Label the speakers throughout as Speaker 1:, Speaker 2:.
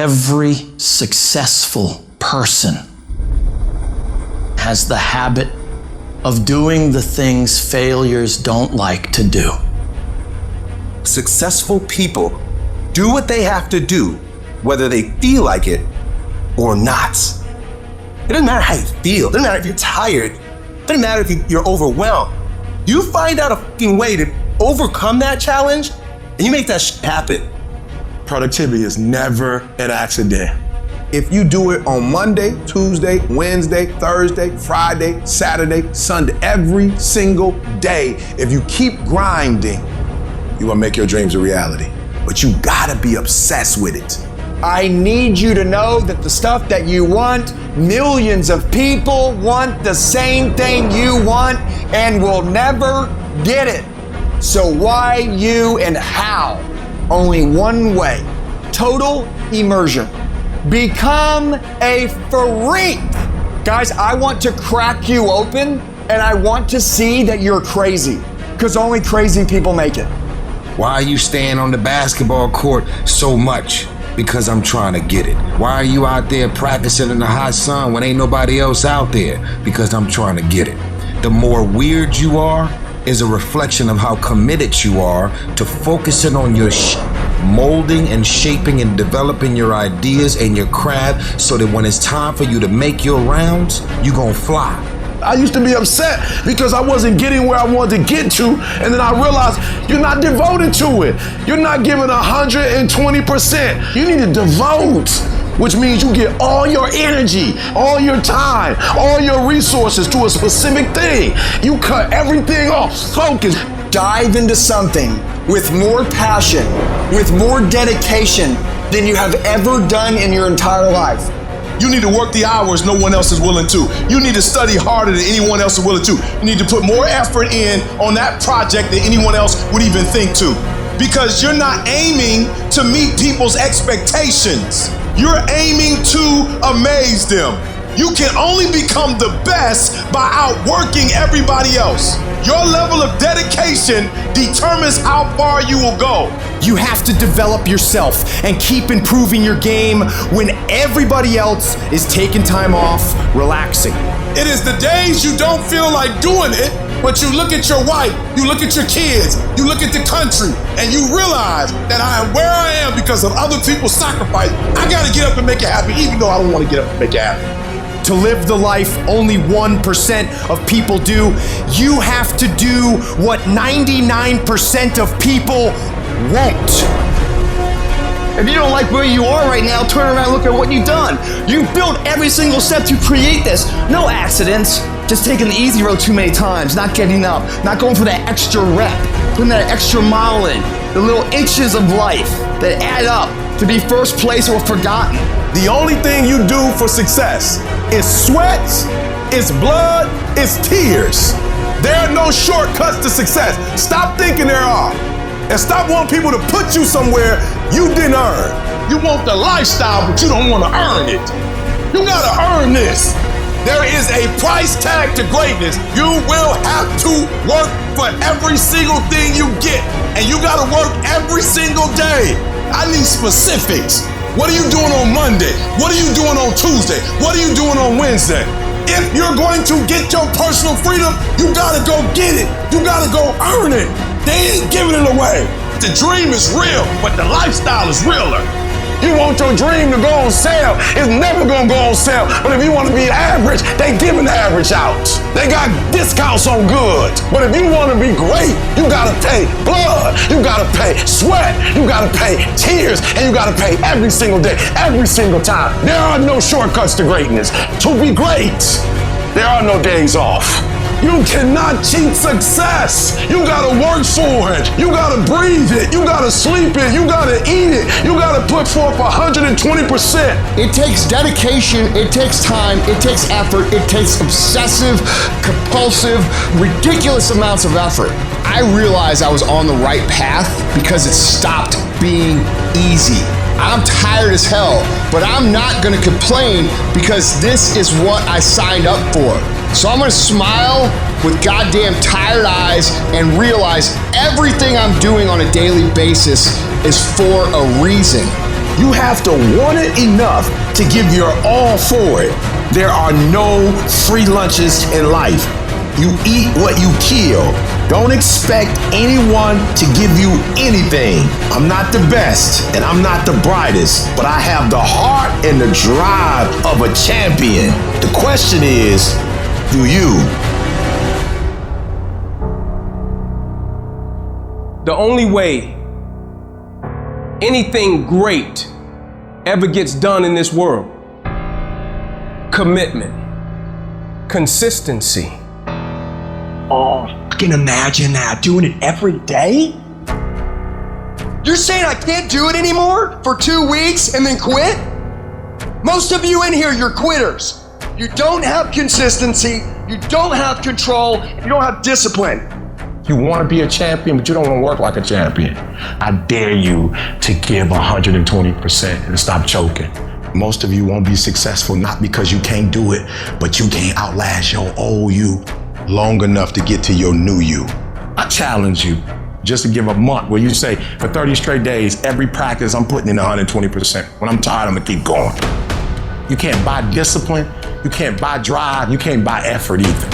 Speaker 1: Every successful person has the habit of doing the things failures don't like to do.
Speaker 2: Successful people do what they have to do, whether they feel like it or not. It doesn't matter how you feel. It doesn't matter if you're tired. It doesn't matter if you're overwhelmed. You find out a fucking way to overcome that challenge, and you make that shit happen.
Speaker 3: Productivity is never an accident.
Speaker 4: If you do it on Monday, Tuesday, Wednesday, Thursday, Friday, Saturday, Sunday, every single day, if you keep grinding, you will make your dreams a reality. But you gotta be obsessed with it.
Speaker 5: I need you to know that the stuff that you want, millions of people want the same thing you want and will never get it. So why, you, and how? Only one way: total immersion. Become a freak. Guys, I want to crack you open, and I want to see that you're crazy, because only crazy people make it.
Speaker 6: Why are you staying on the basketball court so much? Because I'm trying to get it. Why are you out there practicing in the hot sun when ain't nobody else out there? Because I'm trying to get it. The more weird you are is a reflection of how committed you are to focusing on your molding and shaping and developing your ideas and your craft, so that when it's time for you to make your rounds, you gon' fly.
Speaker 3: I used to be upset because I wasn't getting where I wanted to get to, and then I realized you're not devoted to it. You're not giving 120%. You need to devote, which means you get all your energy, all your time, all your resources to a specific thing. You cut everything off, focus.
Speaker 5: Dive into something with more passion, with more dedication than you have ever done in your entire life.
Speaker 3: You need to work the hours no one else is willing to. You need to study harder than anyone else is willing to. You need to put more effort in on that project than anyone else would even think to. Because you're not aiming to meet people's expectations. You're aiming to amaze them. You can only become the best by outworking everybody else. Your level of dedication determines how far you will go.
Speaker 7: You have to develop yourself and keep improving your game when everybody else is taking time off, relaxing.
Speaker 3: It is the days you don't feel like doing it, but you look at your wife, you look at your kids, you look at the country, and you realize that I am where I am because of other people's sacrifice. I gotta get up and make it happen, even though I don't want to get up and make it happen.
Speaker 7: To live the life only 1% of people do, you have to do what 99% of people won't.
Speaker 8: If you don't like where you are right now, turn around and look at what you've done. You've built every single step to create this. No accidents. Just taking the easy road too many times, not getting up, not going for that extra rep, putting that extra mile in, the little inches of life that add up to be first place or forgotten.
Speaker 3: The only thing you do for success is sweat, it's blood, it's tears. There are no shortcuts to success. Stop thinking there are. And stop wanting people to put you somewhere you didn't earn. You want the lifestyle, but you don't want to earn it. You gotta earn this. There is a price tag to greatness. You will have to work for every single thing you get. And you gotta work every single day. I need specifics. What are you doing on Monday? What are you doing on Tuesday? What are you doing on Wednesday? If you're going to get your personal freedom, you gotta go get it. You gotta go earn it. They ain't giving it away. The dream is real, but the lifestyle is realer. You want your dream to go on sale, it's never gonna go on sale. But if you want to be average, they giving the average out. They got discounts on goods. But if you want to be great, you gotta pay blood, you gotta pay sweat, you gotta pay tears, and you gotta pay every single day, every single time. There are no shortcuts to greatness. To be great, there are no days off. You cannot cheat success. You gotta work for it. You gotta breathe it. You gotta sleep it. You gotta eat it. You gotta put forth 120%.
Speaker 7: It takes dedication, it takes time, it takes effort, it takes obsessive, compulsive, ridiculous amounts of effort. I realized I was on the right path because it stopped being easy. I'm tired as hell, but I'm not gonna complain because this is what I signed up for. So I'm gonna smile with goddamn tired eyes and realize everything I'm doing on a daily basis is for a reason.
Speaker 3: You have to want it enough to give your all for it. There are no free lunches in life. You eat what you kill. Don't expect anyone to give you anything. I'm not the best and I'm not the brightest, but I have the heart and the drive of a champion. The question is, do you?
Speaker 9: The only way anything great ever gets done in this world, commitment, consistency.
Speaker 5: Oh, I can imagine that, doing it every day? You're saying I can't do it anymore for 2 weeks and then quit? Most of you in here, you're quitters. You don't have consistency, you don't have control, you don't have discipline.
Speaker 3: You want to be a champion, but you don't want to work like a champion. I dare you to give 120% and stop choking. Most of you won't be successful not because you can't do it, but you can't outlast your old you long enough to get to your new you. I challenge you just to give a month where you say, for 30 straight days, every practice I'm putting in 120%. When I'm tired, I'm gonna keep going. You can't buy discipline, you can't buy drive, you can't buy effort either.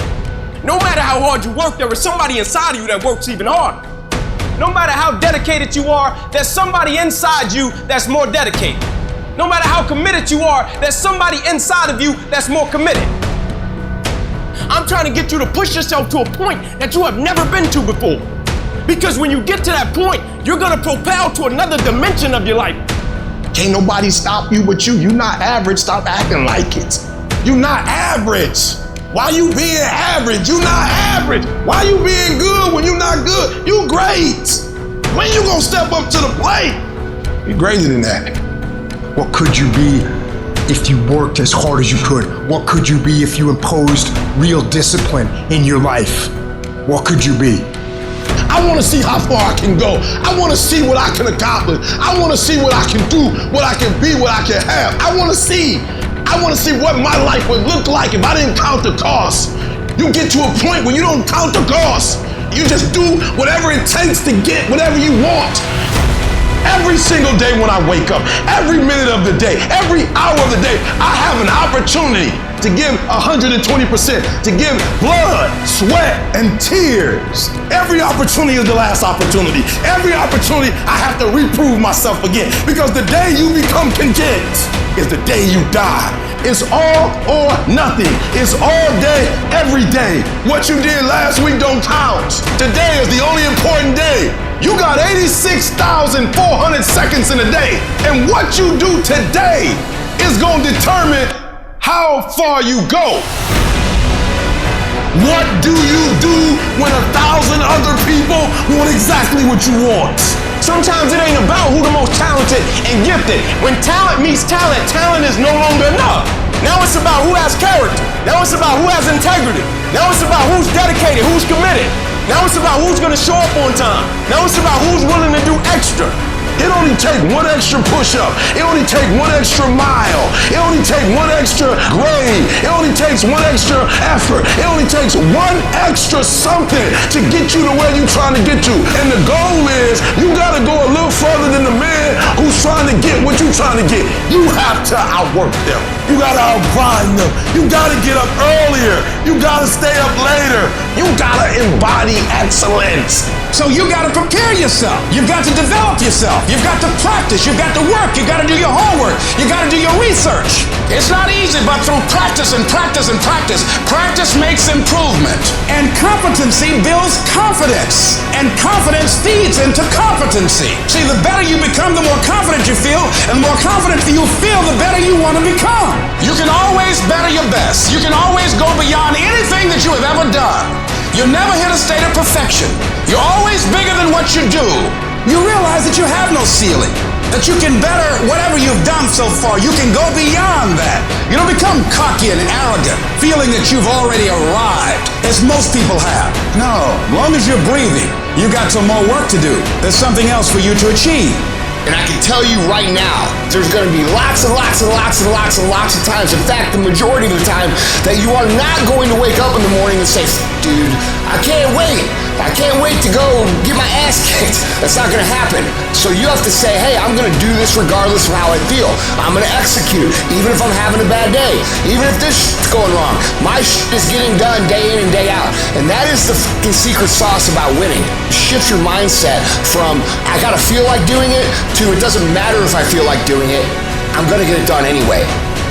Speaker 9: No matter how hard you work, there is somebody inside of you that works even harder. No matter how dedicated you are, there's somebody inside you that's more dedicated. No matter how committed you are, there's somebody inside of you that's more committed. I'm trying to get you to push yourself to a point that you have never been to before. Because when you get to that point, you're gonna propel to another dimension of your life.
Speaker 3: Can't nobody stop you but you. You're not average, stop acting like it. You're not average. Why you being average? You're not average. Why you being good when you're not good? You great. When you gonna step up to the plate? You're greater than that.
Speaker 7: What could you be if you worked as hard as you could? What could you be if you imposed real discipline in your life? What could you be?
Speaker 3: I want to see how far I can go. I want to see what I can accomplish. I want to see what I can do, what I can be, what I can have. I want to see what my life would look like if I didn't count the cost. You get to a point where you don't count the cost. You just do whatever it takes to get whatever you want. Every single day when I wake up, every minute of the day, every hour of the day, I have an opportunity to give 120%, to give blood, sweat, and tears. Every opportunity is the last opportunity. Every opportunity I have to reprove myself again, because the day you become content is the day you die. It's all or nothing. It's all day, every day. What you did last week don't count. Today is the only important day. You got 86,400 seconds in a day. And what you do today is going to determine how far you go. What do you do when 1,000 other people want exactly what you want? Sometimes it ain't about who the most talented and gifted. When talent meets talent, talent is no longer enough. Now it's about who has character. Now it's about who has integrity. Now it's about who's dedicated, who's committed. Now it's about who's gonna show up on time. Now it's about who's willing to do extra. It only takes one extra push-up. It only takes one extra mile. It only takes one extra grade. It only takes one extra effort. It only takes one extra something to get you to where you're trying to get to. And the goal is you gotta go a little further than the man who's trying to get what you're trying to get. You have to outwork them. You gotta outgrind them. You gotta get up earlier. You gotta stay up later. You gotta embody excellence.
Speaker 6: So you gotta prepare yourself. You've got to develop yourself. You've got to practice. You've got to work. You've got to do your homework. You got to do your research. It's not easy, but through practice and practice and practice, practice makes improvement. And competency builds confidence. And confidence feeds into competency. See, the better you become, the more confident you feel. And the more confident you feel, the better you want to become. You can always better your best. You can always go beyond anything that you have ever done. You'll never hit a state of perfection. You're always bigger than what you do. You realize that you have no ceiling, that you can better whatever you've done so far. You can go beyond that. You don't become cocky and arrogant, feeling that you've already arrived, as most people have. No, as long as you're breathing, you got some more work to do. There's something else for you to achieve.
Speaker 7: And I can tell you right now, there's gonna be lots and lots and lots and lots and lots of times, in fact, the majority of the time, that you are not going to wake up in the morning and say, dude, I can't wait. I can't wait to go get my ass kicked. That's not gonna happen. So you have to say, hey, I'm gonna do this regardless of how I feel. I'm gonna execute, even if I'm having a bad day. Even if this shit's going wrong. My shit is getting done day in and day out. And that is the fucking secret sauce about winning. Shift your mindset from, I gotta feel like doing it, to it doesn't matter if I feel like doing it. I'm gonna get it done anyway.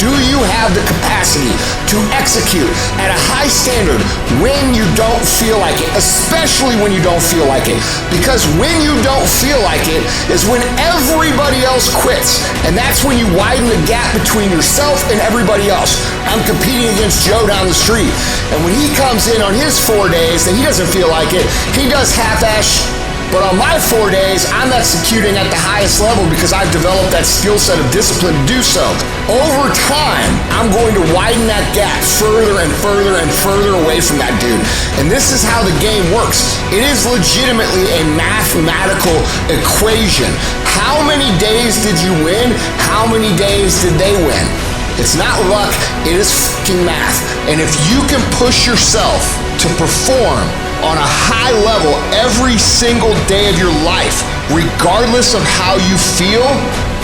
Speaker 7: Do you have the capacity to execute at a high standard when you don't feel like it, especially when you don't feel like it? Because when you don't feel like it is when everybody else quits. And that's when you widen the gap between yourself and everybody else. I'm competing against Joe down the street. And when he comes in on his 4 days and he doesn't feel like it, he does half-ass. But on my 4 days, I'm executing at the highest level because I've developed that skill set of discipline to do so. Over time, I'm going to widen that gap further and further and further away from that dude. And this is how the game works. It is legitimately a mathematical equation. How many days did you win? How many days did they win? It's not luck, it is fucking math. And if you can push yourself to perform on a high level every single day of your life, regardless of how you feel,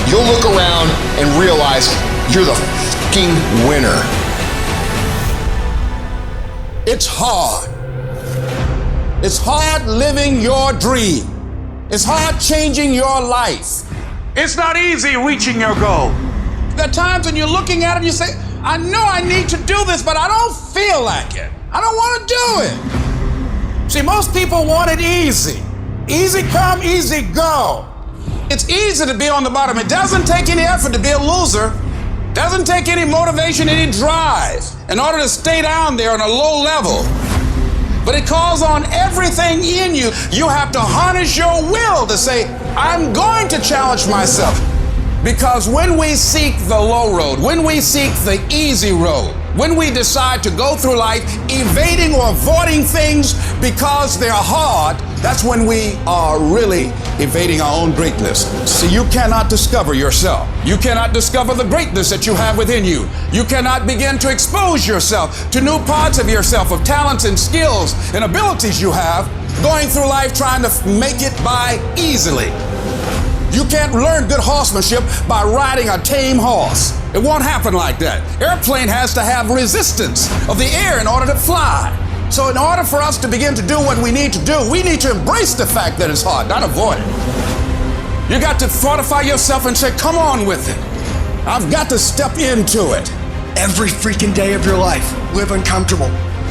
Speaker 7: you'll look around and realize you're the fucking winner.
Speaker 10: It's hard. It's hard living your dream. It's hard changing your life.
Speaker 11: It's not easy reaching your goal.
Speaker 10: There are times when you're looking at it and you say, I know I need to do this, but I don't feel like it. I don't want to do it. See, most people want it easy. Easy come, easy go. It's easy to be on the bottom. It doesn't take any effort to be a loser. Doesn't take any motivation, any drive in order to stay down there on a low level. But it calls on everything in you. You have to harness your will to say, I'm going to challenge myself. Because when we seek the low road, when we seek the easy road, when we decide to go through life evading or avoiding things because they're hard, that's when we are really evading our own greatness. See, you cannot discover yourself. You cannot discover the greatness that you have within you. You cannot begin to expose yourself to new parts of yourself, of talents and skills and abilities you have, going through life trying to make it by easily. You can't learn good horsemanship by riding a tame horse. It won't happen like that. Airplane has to have resistance of the air in order to fly. So in order for us to begin to do what we need to do, we need to embrace the fact that it's hard, not avoid it. You got to fortify yourself and say, come on with it. I've got to step into it.
Speaker 5: Every freaking day of your life, live uncomfortable,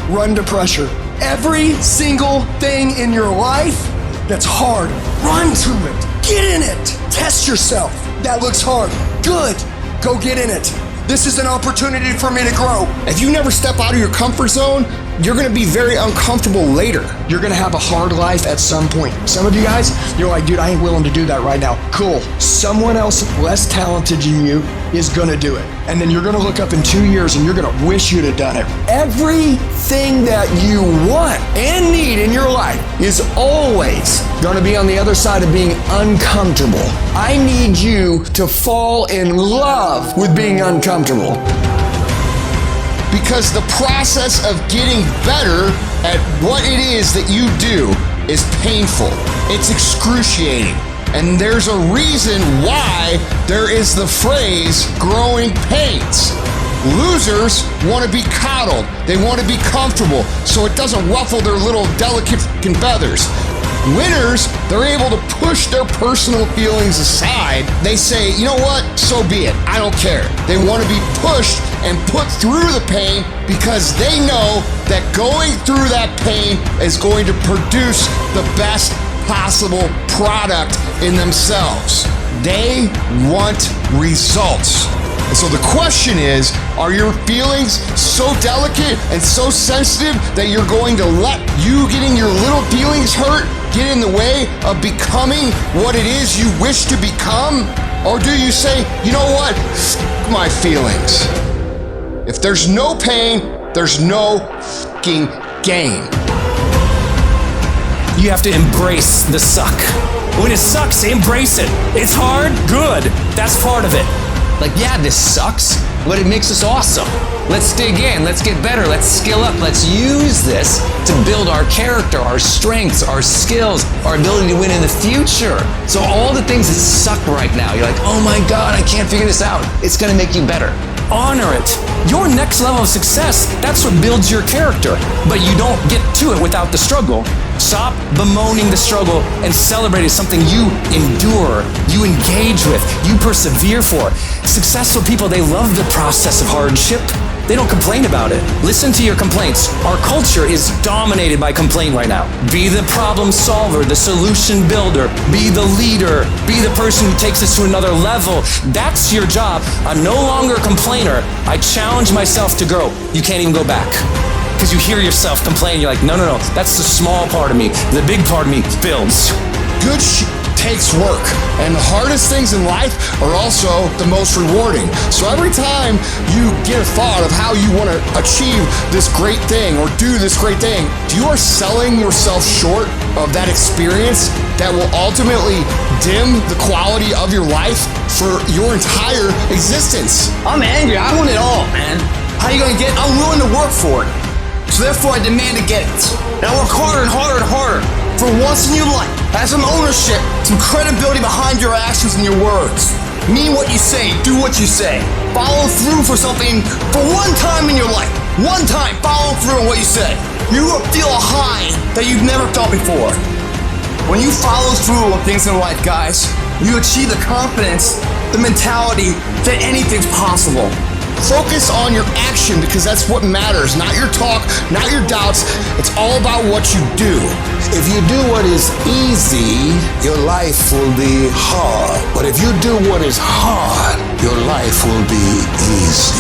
Speaker 5: run to pressure. Every single thing in your life that's hard, run to it. Get in it. Test yourself. That looks hard. Good. Go get in it. This is an opportunity for me to grow.
Speaker 7: If you never step out of your comfort zone, you're gonna be very uncomfortable later.
Speaker 5: You're gonna have a hard life at some point. Some of you guys, you're like, dude, I ain't willing to do that right now. Cool. Someone else less talented than you is gonna do it. And then you're gonna look up in 2 years and you're gonna wish you'd have done it. Everything that you want and need in your life is always gonna be on the other side of being uncomfortable. I need you to fall in love with being uncomfortable.
Speaker 7: Because the process of getting better at what it is that you do is painful. It's excruciating. And there's a reason why there is the phrase growing pains. Losers want to be coddled. They want to be comfortable so it doesn't ruffle their little delicate feathers. Winners, they're able to push their personal feelings aside. They say, you know what, so be it, I don't care. They want to be pushed and put through the pain because they know that going through that pain is going to produce the best possible product in themselves. They want results. And so the question is, are your feelings so delicate and so sensitive that you're going to let you getting your little feelings hurt get in the way of becoming what it is you wish to become? Or do you say, you know what, f*** my feelings. If there's no pain, there's no f***ing gain.
Speaker 12: You have to embrace the suck. When it sucks, embrace it. It's hard, good. That's part of it. Like, yeah, this sucks, but it makes us awesome. Let's dig in, let's get better, let's skill up, let's use this to build our character, our strengths, our skills, our ability to win in the future. So all the things that suck right now, you're like, oh my God, I can't figure this out. It's gonna make you better. Honor it. Your next level of success, that's what builds your character. But you don't get to it without the struggle. Stop bemoaning the struggle and celebrate it as something you endure, you engage with, you persevere for. Successful people, they love the process of hardship. They don't complain about it. Listen to your complaints. Our culture is dominated by complaint right now. Be the problem solver, the solution builder, be the leader, be the person who takes us to another level. That's your job. I'm no longer a complainer. I challenge myself to grow. You can't even go back. Because you hear yourself complain, you're like, no, that's the small part of me. The big part of me builds.
Speaker 7: Good takes work, and the hardest things in life are also the most rewarding. So every time you get a thought of how you want to achieve this great thing or do this great thing, you are selling yourself short of that experience that will ultimately dim the quality of your life for your entire existence.
Speaker 8: I'm angry. I want it all, man. How you gonna get it? I'm willing to work for it. So therefore, I demand to get it. Now work harder and harder and harder. For once in your life, have some ownership, some credibility behind your actions and your words. Mean what you say, do what you say. Follow through for something for one time in your life. One time, follow through on what you say. You will feel a high that you've never felt before. When you follow through on things in life, guys, you achieve the confidence, the mentality that anything's possible.
Speaker 7: Focus on your action because that's what matters, not your talk, not your doubts. It's all about what you do.
Speaker 6: If you do what is easy, your life will be hard. But if you do what is hard, your life will be easy.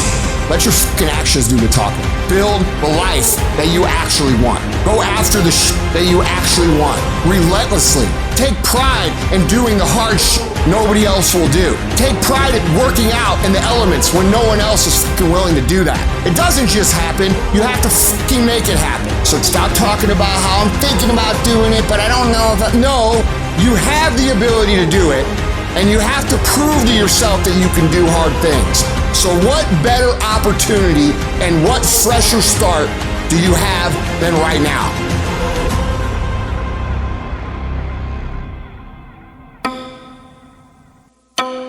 Speaker 7: Let your fucking actions do the talking. Build the life that you actually want. Go after the that you actually want. Relentlessly. Take pride in doing the hard nobody else will do. Take pride in working out in the elements when no one else is fucking willing to do that. It doesn't just happen. You have to fucking make it happen. So stop talking about how I'm thinking about doing it, but I don't know if No, you have the ability to do it, and you have to prove to yourself that you can do hard things. So what better opportunity and what fresher start do you have than right now?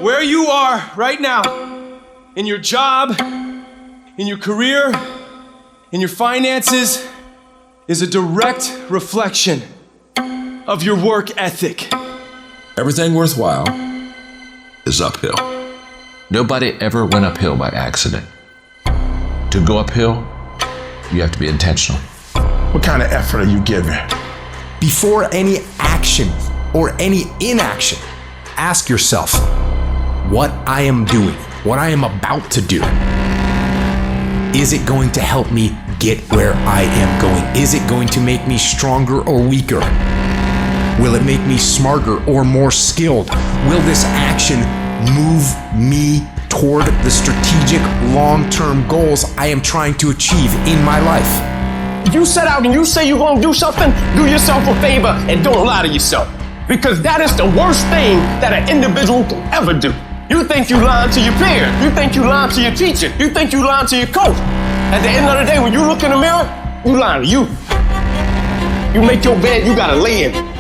Speaker 9: Where you are right now, in your job, in your career, in your finances, is a direct reflection of your work ethic.
Speaker 13: Everything worthwhile is uphill. Nobody ever went uphill by accident. To go uphill, you have to be intentional.
Speaker 3: What kind of effort are you giving?
Speaker 14: Before any action or any inaction, ask yourself, what I am doing, what I am about to do, is it going to help me get where I am going? Is it going to make me stronger or weaker? Will it make me smarter or more skilled? Will this action move me toward the strategic long-term goals I am trying to achieve in my life?
Speaker 9: If you set out and you say you're gonna do something, do yourself a favor and don't lie to yourself. Because that is the worst thing that an individual can ever do. You think you lying to your peers. You think you lying to your teacher. You think you lying to your coach. At the end of the day, when you look in the mirror, you lying to you. You make your bed, you gotta lay in it.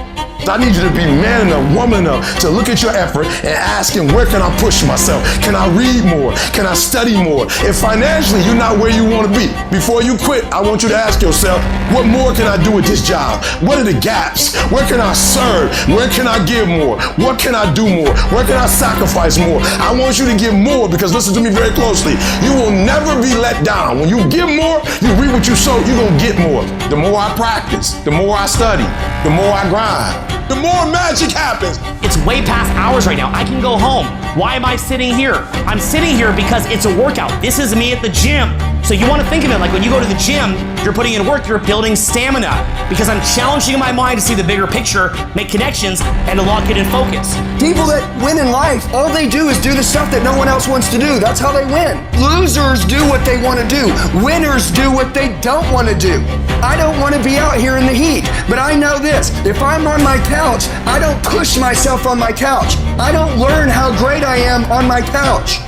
Speaker 3: I need you to be man enough, woman enough to look at your effort and ask him, where can I push myself? Can I read more? Can I study more? If financially you're not where you want to be, before you quit, I want you to ask yourself, what more can I do with this job? What are the gaps? Where can I serve? Where can I give more? What can I do more? Where can I sacrifice more? I want you to give more because listen to me very closely. You will never be let down. When you give more, you reap what you sow, you're going to get more. The more I practice, the more I study, the more I grind, the more magic happens.
Speaker 15: It's way past hours right now. I can go home. Why am I sitting here? I'm sitting here because it's a workout. This is me at the gym. So you want to think of it like when you go to the gym, you're putting in work, you're building stamina. Because I'm challenging my mind to see the bigger picture, make connections, and to lock it in focus.
Speaker 5: People that win in life, all they do is do the stuff that no one else wants to do. That's how they win. Losers do what they want to do. Winners do what they don't want to do. I don't want to be out here in the heat, but I know this. If I'm on my couch, I don't push myself on my couch. I don't learn how great I am on my couch.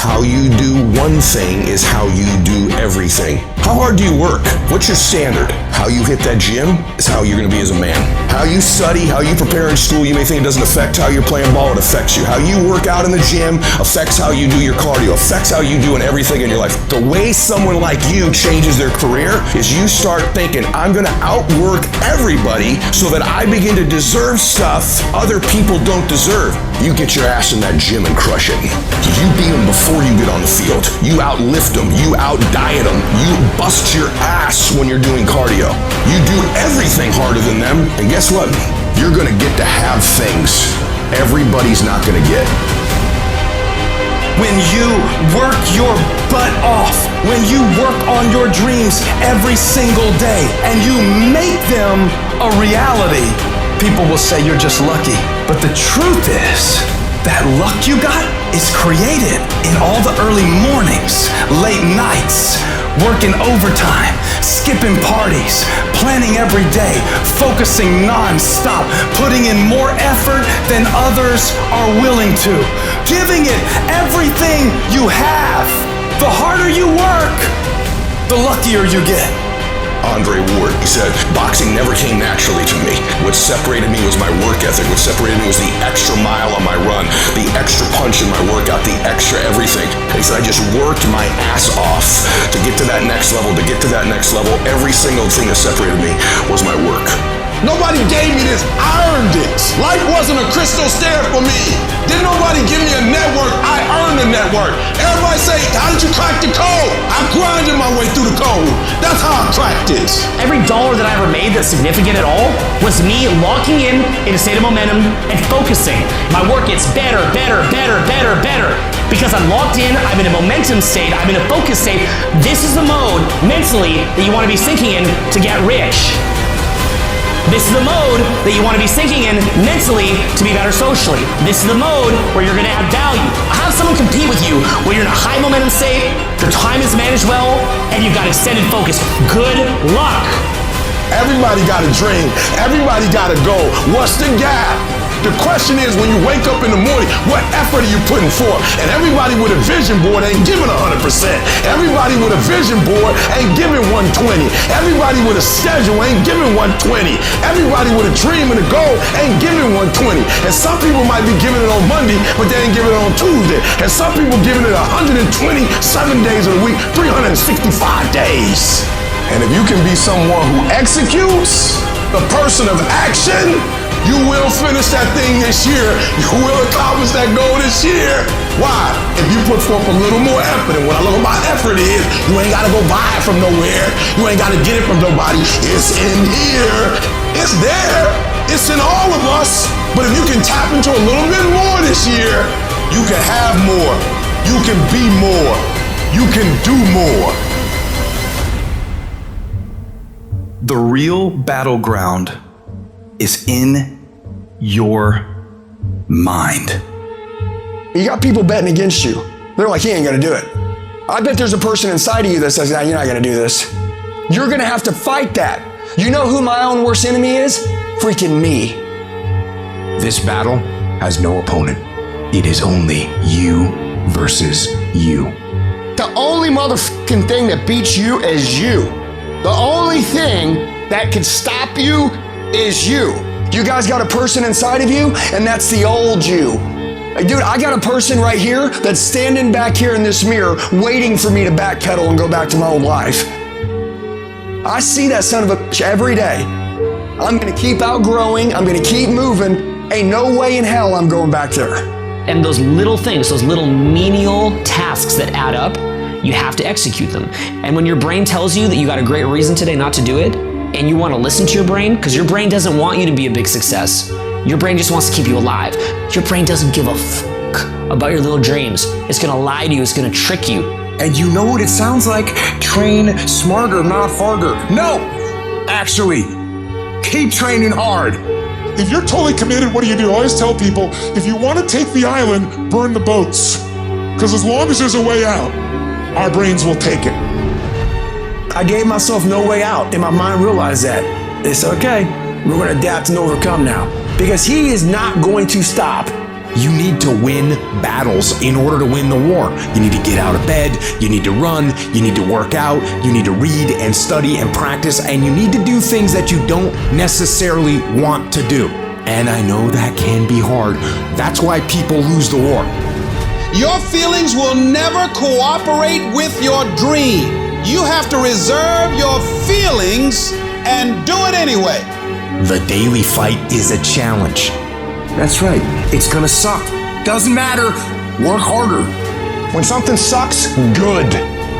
Speaker 3: How you do one thing is how you do everything. How hard do you work? What's your standard? How you hit that gym is how you're gonna be as a man. How you study, how you prepare in school, you may think it doesn't affect how you're playing ball, it affects you. How you work out in the gym affects how you do your cardio, affects how you do in everything in your life. The way someone like you changes their career is you start thinking, I'm gonna outwork everybody so that I begin to deserve stuff other people don't deserve. You get your ass in that gym and crush it. You beat them before you get on the field. You outlift them. You outdiet them. You bust your ass when you're doing cardio. You do everything harder than them, and guess what? You're gonna get to have things everybody's not gonna get.
Speaker 9: When you work your butt off, when you work on your dreams every single day, and you make them a reality, people will say you're just lucky. But the truth is, that luck you got is created in all the early mornings, late nights, working overtime, skipping parties, planning every day, focusing non-stop, putting in more effort than others are willing to, giving it everything you have. The harder you work, the luckier you get.
Speaker 3: Andre Ward, he said, boxing never came naturally to me. What separated me was my work ethic. What separated me was the extra mile on my run, the extra punch in my workout, the extra everything. He said, I just worked my ass off to get to that next level, to get to that next level. Every single thing that separated me was my work.
Speaker 4: Nobody gave me this. I earned it. Life wasn't a crystal stair for me. Didn't nobody give me a network. I earned a network. Everybody say, how did you crack the code? I grinded my way through the code. That's how I cracked it.
Speaker 15: Every dollar that I ever made that's significant at all was me locking in a state of momentum and focusing. My work gets better, better, better, better, better. Because I'm locked in, I'm in a momentum state, I'm in a focus state. This is the mode mentally that you want to be sinking in to get rich. This is the mode that you want to be sinking in mentally to be better socially. This is the mode where you're going to add value. Have someone compete with you when you're in a high momentum state, your time is managed well, and you've got extended focus. Good luck.
Speaker 4: Everybody got a dream. Everybody got a goal. What's the gap? The question is, when you wake up in the morning, what effort are you putting forth? And everybody with a vision board ain't giving 100%. Everybody with a vision board ain't giving 120. Everybody with a schedule ain't giving 120. Everybody with a dream and a goal ain't giving 120. And some people might be giving it on Monday, but they ain't giving it on Tuesday. And some people giving it 127 days of the week, 365 days. And if you can be someone who executes, the person of action, you will finish that thing this year. You will accomplish that goal this year. Why? If you put forth a little more effort, and what I love about effort is, you ain't gotta go buy it from nowhere. You ain't gotta get it from nobody. It's in here. It's there. It's in all of us. But if you can tap into a little bit more this year, you can have more. You can be more. You can do more.
Speaker 16: The real battleground is in your mind.
Speaker 5: You got people betting against you. They're like, he ain't gonna do it. I bet there's a person inside of you that says, nah, you're not gonna do this. You're gonna have to fight that. You know who my own worst enemy is? Freaking me.
Speaker 14: This battle has no opponent. It is only you versus you.
Speaker 7: The only motherfucking thing that beats you is you. The only thing that can stop you is you.
Speaker 5: You guys got a person inside of you, and that's the old you. Like, dude, I got a person right here that's standing back here in this mirror waiting for me to backpedal and go back to my old life. I see that son of a bitch every day. I'm gonna keep outgrowing, I'm gonna keep moving. Ain't no way in hell I'm going back there.
Speaker 15: And those little things, those little menial tasks that add up, you have to execute them. And when your brain tells you that you got a great reason today not to do it, and you want to listen to your brain, because your brain doesn't want you to be a big success. Your brain just wants to keep you alive. Your brain doesn't give a fuck about your little dreams. It's gonna lie to you, it's gonna trick you.
Speaker 14: And you know what it sounds like? Train smarter, not harder. No! Actually, keep training hard.
Speaker 17: If you're totally committed, what do? I always tell people, if you want to take the island, burn the boats. Because as long as there's a way out, our brains will take it.
Speaker 5: I gave myself no way out, and my mind realized that. It's okay. We're going to adapt and overcome now. Because he is not going to stop.
Speaker 14: You need to win battles in order to win the war. You need to get out of bed, you need to run, you need to work out, you need to read and study and practice, and you need to do things that you don't necessarily want to do. And I know that can be hard. That's why people lose the war.
Speaker 10: Your feelings will never cooperate with your dream. You have to reserve your feelings and do it anyway.
Speaker 14: The daily fight is a challenge.
Speaker 7: That's right. It's gonna suck. Doesn't matter. Work harder.
Speaker 5: When something sucks, good.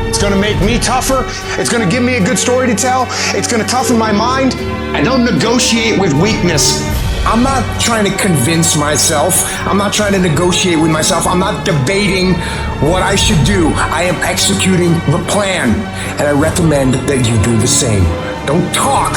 Speaker 5: It's gonna make me tougher. It's gonna give me a good story to tell. It's gonna toughen my mind. I don't negotiate with weakness.
Speaker 7: I'm not trying to convince myself. I'm not trying to negotiate with myself. I'm not debating what I should do. I am executing the plan. And I recommend that you do the same. Don't talk.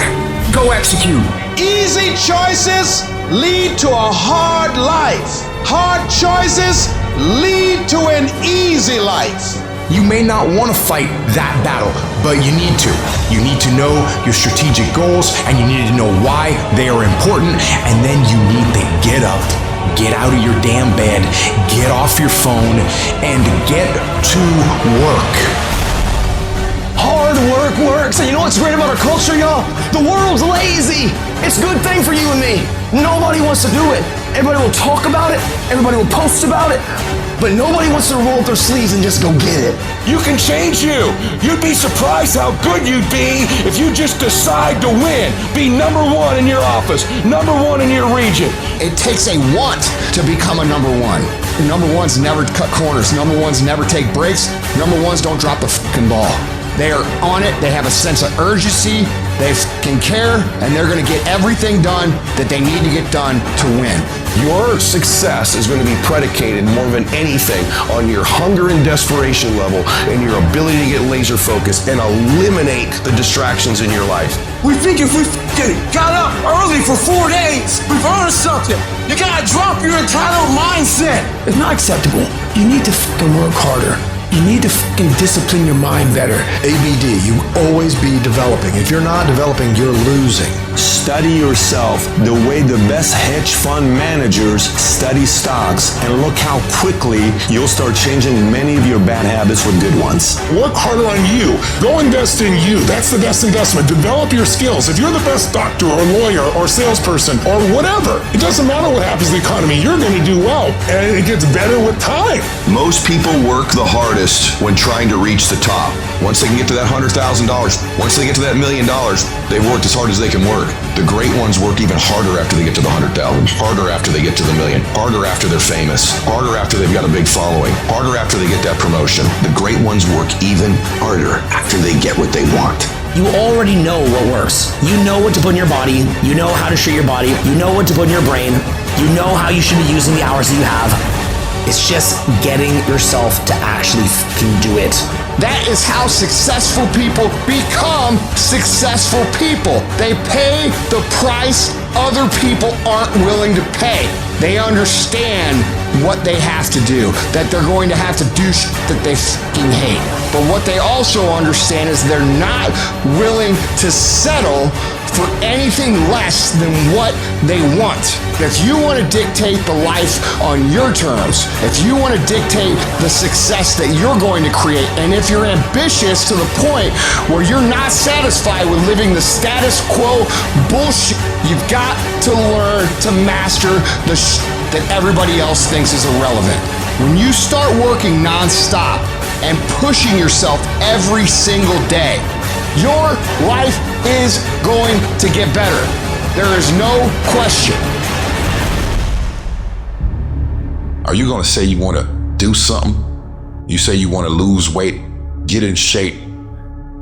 Speaker 7: Go execute.
Speaker 10: Easy choices lead to a hard life. Hard choices lead to an easy life.
Speaker 14: You may not want to fight that battle, but you need to. You need to know your strategic goals, and you need to know why they are important, and then you need to get up, get out of your damn bed, get off your phone, and get to work.
Speaker 5: Hard work works. And you know what's great about our culture, y'all? The world's lazy. It's a good thing for you and me. Nobody wants to do it. Everybody will talk about it. Everybody will post about it. But nobody wants to roll up their sleeves and just go get it.
Speaker 11: You can change you. You'd be surprised how good you'd be if you just decide to win. Be number one in your office, number one in your region.
Speaker 7: It takes a want to become a number one. Number ones never cut corners. Number ones never take breaks. Number ones don't drop the fucking ball. They are on it. They have a sense of urgency. They can care, and they're going to get everything done that they need to get done to win.
Speaker 3: Your success is going to be predicated more than anything on your hunger and desperation level and your ability to get laser focused and eliminate the distractions in your life.
Speaker 11: We think if we got up early for 4 days, we've earned something. You gotta drop your entitled mindset.
Speaker 14: It's not acceptable. You need to fucking work harder. You need to fucking discipline your mind better.
Speaker 4: ABD, you always be developing. If you're not developing, you're losing. Study yourself the way the best hedge fund managers study stocks, and look how quickly you'll start changing many of your bad habits with good ones.
Speaker 17: Work harder on you. Go invest in you. That's the best investment. Develop your skills. If you're the best doctor or lawyer or salesperson or whatever, it doesn't matter what happens in the economy. You're going to do well, and it gets better with time.
Speaker 13: Most people work the hardest when trying to reach the top. Once they can get to that $100,000, once they get to that $1 million, they've worked as hard as they can work. The great ones work even harder after they get to the 100,000, harder after they get to the million, harder after they're famous, harder after they've got a big following, harder after they get that promotion. The great ones work even harder after they get what they want.
Speaker 15: You already know what works. You know what to put in your body. You know how to treat your body. You know what to put in your brain. You know how you should be using the hours that you have. It's just getting yourself to actually fucking do it.
Speaker 7: That is how successful people become successful people. They pay the price other people aren't willing to pay. They understand what they have to do, that they're going to have to do shit that they fucking hate. But what they also understand is they're not willing to settle for anything less than what they want. If you want to dictate the life on your terms, if you want to dictate the success that you're going to create, and if you're ambitious to the point where you're not satisfied with living the status quo bullshit, you've got to learn to master the shit that everybody else thinks is irrelevant. When you start working nonstop and pushing yourself every single day, your life is going to get better. There is no question.
Speaker 6: Are you going to say you want to do something? You say you want to lose weight, get in shape,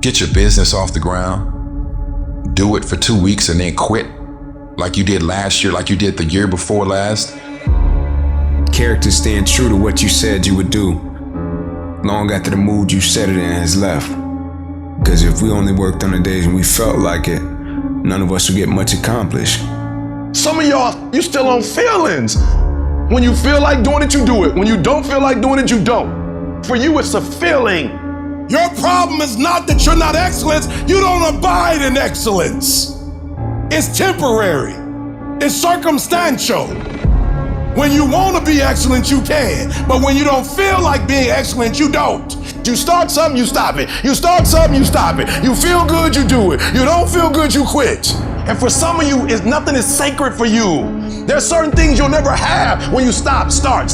Speaker 6: get your business off the ground, do it for 2 weeks and then quit like you did last year, like you did the year before last?
Speaker 18: Character staying true to what you said you would do long after the mood you set it in has left. Because if we only worked on the days when we felt like it, none of us would get much accomplished.
Speaker 3: Some of y'all, you still on feelings. When you feel like doing it, you do it. When you don't feel like doing it, you don't. For you, it's a feeling.
Speaker 17: Your problem is not that you're not excellent. You don't abide in excellence. It's temporary. It's circumstantial.
Speaker 3: When you want to be excellent, you can. But when you don't feel like being excellent, you don't. You start something, you stop it. You start something, you stop it. You feel good, you do it. You don't feel good, you quit. And for some of you, nothing is sacred for you. There's certain things you'll never have when you stop, start.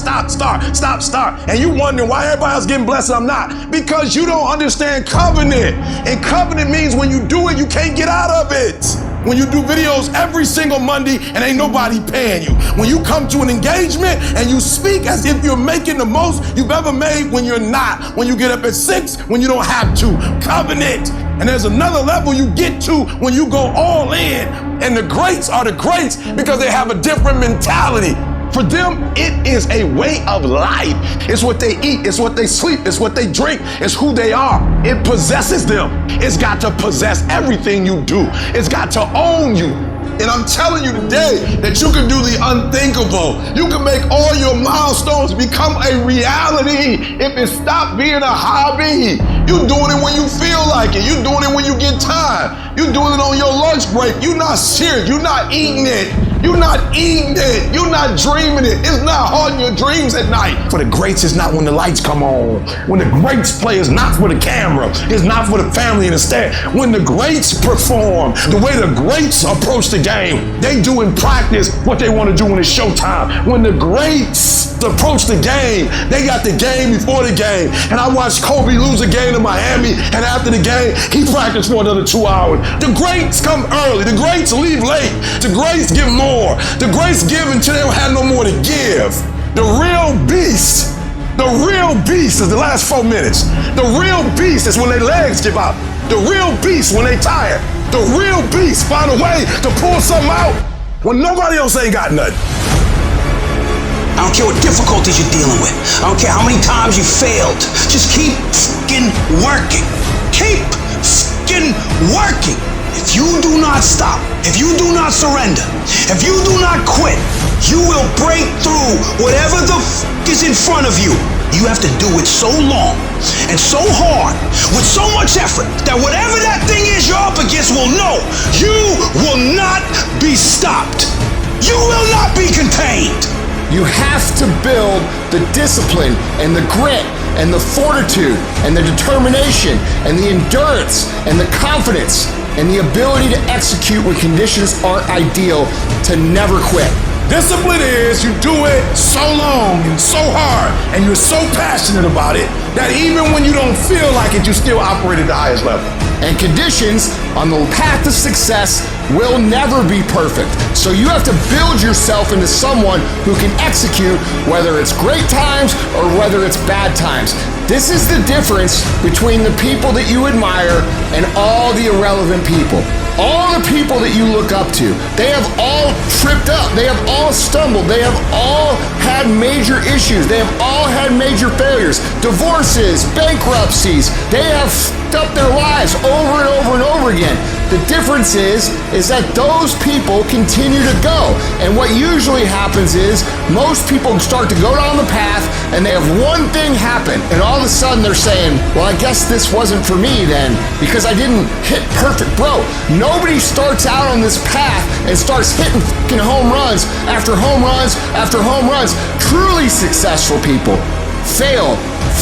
Speaker 3: And you wondering why everybody else getting blessed and I'm not. Because you don't understand covenant. And covenant means when you do it, you can't get out of it. When you do videos every single Monday and ain't nobody paying you. When you come to an engagement and you speak as if you're making the most you've ever made when you're not. When you get up at 6 when you don't have to. Covenant. And there's another level you get to when you go all in. And the greats are the greats because they have a different mentality. For them, it is a way of life. It's what they eat, it's what they sleep, it's what they drink, it's who they are. It possesses them. It's got to possess everything you do. It's got to own you. And I'm telling you today that you can do the unthinkable. You can make all your milestones become a reality if it stopped being a hobby. You're doing it when you feel like it. You're doing it when you get time. You're doing it on your lunch break. You're not serious. You're not eating it. You're not eating it. You're not dreaming it. It's not haunting your dreams at night. For the greats, it's not when the lights come on. When the greats play, it's not for the camera. It's not for the family and the stand. When the greats perform, the way the greats approach the game, they do in practice what they want to do when it's showtime. When the greats approach the game, they got the game before the game. And I watched Kobe lose a game to Miami, and after the game, he practiced for another 2 hours. The greats come early. The greats leave late. The greats give more. The greats give until they don't have no more to give. The real beast is the last 4 minutes. The real beast is when their legs give out. The real beast when they tired. The real beast find a way to pull something out when nobody else ain't got nothing.
Speaker 19: I don't care what difficulties you're dealing with. I don't care how many times you failed. Just keep f***ing working. Keep f***ing working. If you do not stop, if you do not surrender, if you do not quit, you will break through whatever the f*** is in front of you. You have to do it so long and so hard with so much effort that whatever that thing is you're up against will know you will not be stopped. You will not be contained.
Speaker 7: You have to build the discipline and the grit and the fortitude and the determination and the endurance and the confidence and the ability to execute when conditions aren't ideal to never quit.
Speaker 3: Discipline is you do it so long and so hard and you're so passionate about it that even when you don't feel like it, you still operate at the highest level.
Speaker 7: And conditions on the path to success will never be perfect. So you have to build yourself into someone who can execute whether it's great times or whether it's bad times. This is the difference between the people that you admire and all the irrelevant people. All the people that you look up to, they have all tripped up, they have all stumbled, they have all had major issues, they have all had major failures, divorces, bankruptcies, they have f***ed up their lives over and over and over again. The difference is that those people continue to go. And what usually happens is most people start to go down the path and they have one thing happen and all of a sudden they're saying, well, I guess this wasn't for me then because I didn't hit perfect. Bro, nobody starts out on this path and starts hitting fucking home runs after home runs after home runs. Truly successful people fail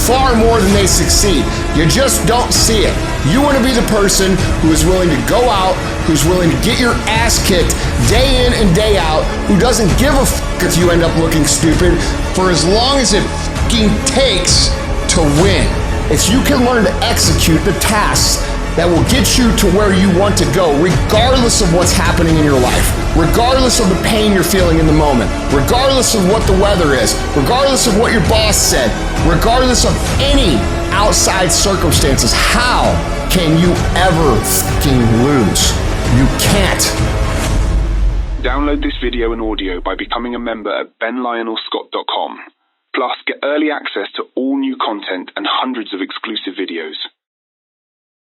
Speaker 7: far more than they succeed. You just don't see it. You want to be the person who is willing to go out, who's willing to get your ass kicked day in and day out, who doesn't give a fuck if you end up looking stupid for as long as it fucking takes to win. If you can learn to execute the tasks that will get you to where you want to go, regardless of what's happening in your life, regardless of the pain you're feeling in the moment, regardless of what the weather is, regardless of what your boss said, regardless of any outside circumstances, how can you ever fucking lose? You can't.
Speaker 20: Download this video and audio by becoming a member at benlionelscott.com. Plus, get early access to all new content and hundreds of exclusive videos.